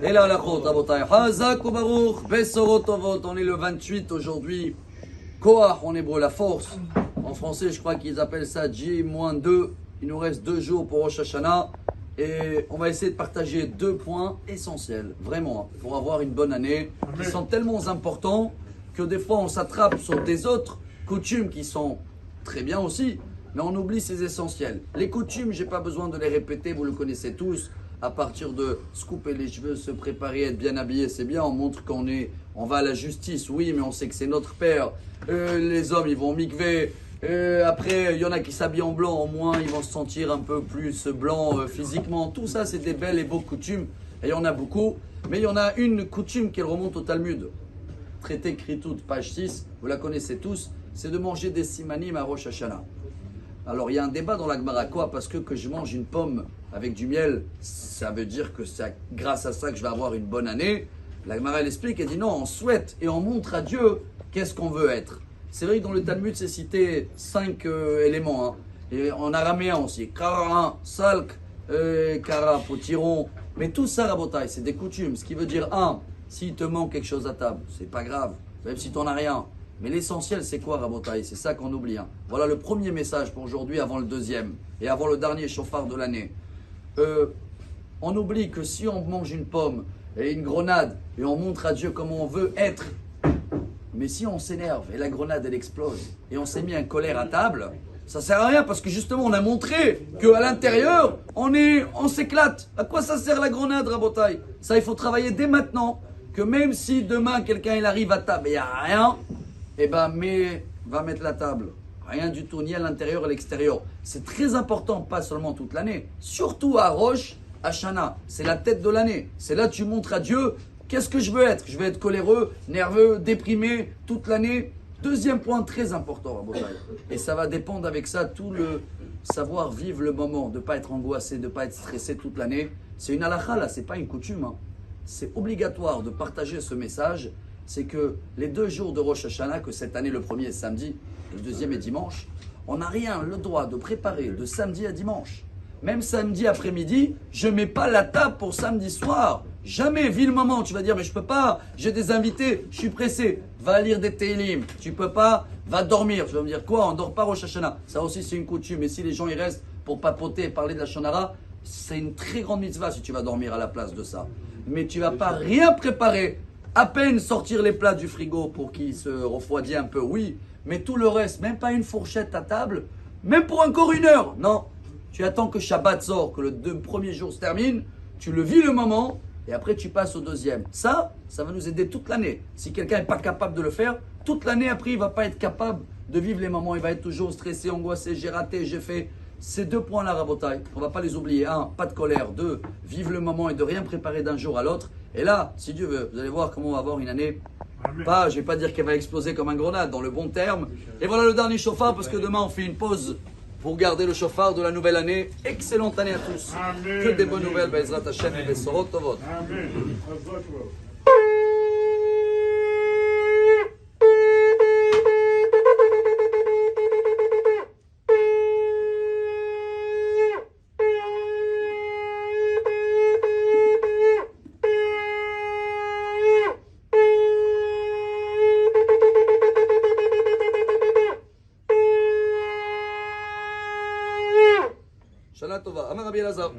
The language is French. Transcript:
Et là, la chôte, Rabotai. Hazak ou Baruch, Besorot Tovot. On est le 28 aujourd'hui. Koach en hébreu, la force. En français, je crois qu'ils appellent ça J-2. Il nous reste 2 jours pour Rosh Hashanah. Et on va essayer de partager 2 points essentiels, vraiment, pour avoir une bonne année, qui sont tellement importants que des fois on s'attrape sur des autres coutumes qui sont très bien aussi, mais on oublie ces essentiels. Les coutumes, j'ai pas besoin de les répéter, vous le connaissez tous. À partir de se couper les cheveux, se préparer, être bien habillé, c'est bien. On montre on va à la justice, oui, mais on sait que c'est notre père. Les hommes, ils vont au mikvé. Après, il y en a qui s'habillent en blanc, au moins ils vont se sentir un peu plus blanc physiquement. Tout ça, c'est des belles et beaux coutumes. Et il y en a beaucoup. Mais il y en a une coutume qui remonte au Talmud. Traité Kritout, page 6, vous la connaissez tous. C'est de manger des simanim à Rosh Hashanah. Alors, il y a un débat dans la Gemara. Quoi? Parce que je mange une pomme avec du miel, ça veut dire que c'est grâce à ça que je vais avoir une bonne année. La Gemara, elle explique, elle dit non, on souhaite et on montre à Dieu qu'est-ce qu'on veut être. C'est vrai que dans le Talmud, c'est cité 5 éléments. Hein. Et en araméen aussi. Kara, salk, kara, potiron. Mais tout ça, Rabotai, c'est des coutumes. Ce qui veut dire, s'il te manque quelque chose à table, c'est pas grave. Même si tu n'en as rien. Mais l'essentiel, c'est quoi, Rabotai? C'est ça qu'on oublie. Hein. Voilà le premier message pour aujourd'hui, avant le deuxième. Et avant le dernier chauffard de l'année. On oublie que si on mange une pomme et une grenade, et on montre à Dieu comment on veut être, mais si on s'énerve et la grenade elle explose et on s'est mis en colère à table, ça sert à rien parce que justement on a montré qu'à l'intérieur on s'éclate. À quoi ça sert la grenade, Rabotai? Ça, il faut travailler dès maintenant. Que même si demain quelqu'un il arrive à table et il n'y a rien, mais va mettre la table. Rien du tout, ni à l'intérieur ni à l'extérieur. C'est très important, pas seulement toute l'année, surtout à Rosh Hashanah. C'est la tête de l'année. C'est là que tu montres à Dieu. Qu'est-ce que je veux être? Je veux être coléreux, nerveux, déprimé toute l'année. Deuxième point très important, Rabotai. Et ça va dépendre avec ça tout le savoir vivre le moment, de ne pas être angoissé, de ne pas être stressé toute l'année. C'est une halakha là, c'est pas une coutume. Hein. C'est obligatoire de partager ce message. C'est que les 2 jours de Rosh Hashanah, que cette année le premier est samedi, le deuxième est dimanche, on n'a rien le droit de préparer de samedi à dimanche. Même samedi après-midi, je ne mets pas la table pour samedi soir. Jamais, vis le moment. Tu vas dire, mais je peux pas, j'ai des invités, je suis pressé. Va lire des Télim. Tu peux pas, va dormir. Tu vas me dire, quoi, on ne dort pas Rosh Hashanah? Ça aussi, c'est une coutume. Et si les gens y restent pour papoter et parler de la Shonara, c'est une très grande mitzvah si tu vas dormir à la place de ça. Mais tu vas pas rien préparer. À peine sortir les plats du frigo pour qu'ils se refroidissent un peu, oui. Mais tout le reste, même pas une fourchette à table, même pour encore 1 heure. Non. Tu attends que Shabbat sort, que le premier jour se termine, tu le vis le moment, et après tu passes au deuxième. Ça va nous aider toute l'année. Si quelqu'un n'est pas capable de le faire, toute l'année après, il ne va pas être capable de vivre les moments. Il va être toujours stressé, angoissé, j'ai raté, j'ai fait. Ces 2 points-là, Rabotai, on ne va pas les oublier. 1, pas de colère. 2, vivre le moment et de rien préparer d'un jour à l'autre. Et là, si Dieu veut, vous allez voir comment on va avoir une année. Pas, je ne vais pas dire qu'elle va exploser comme un grenade, dans le bon terme. Et voilà le dernier chauffard, parce que demain on fait une pause pour garder le chauffard de la nouvelle année. Excellente année à tous. Amen. Que des bonnes nouvelles, Bezrat Hashem et Besorot Tovot. Amen. Shana Tova. Amar Rabbi Elazar.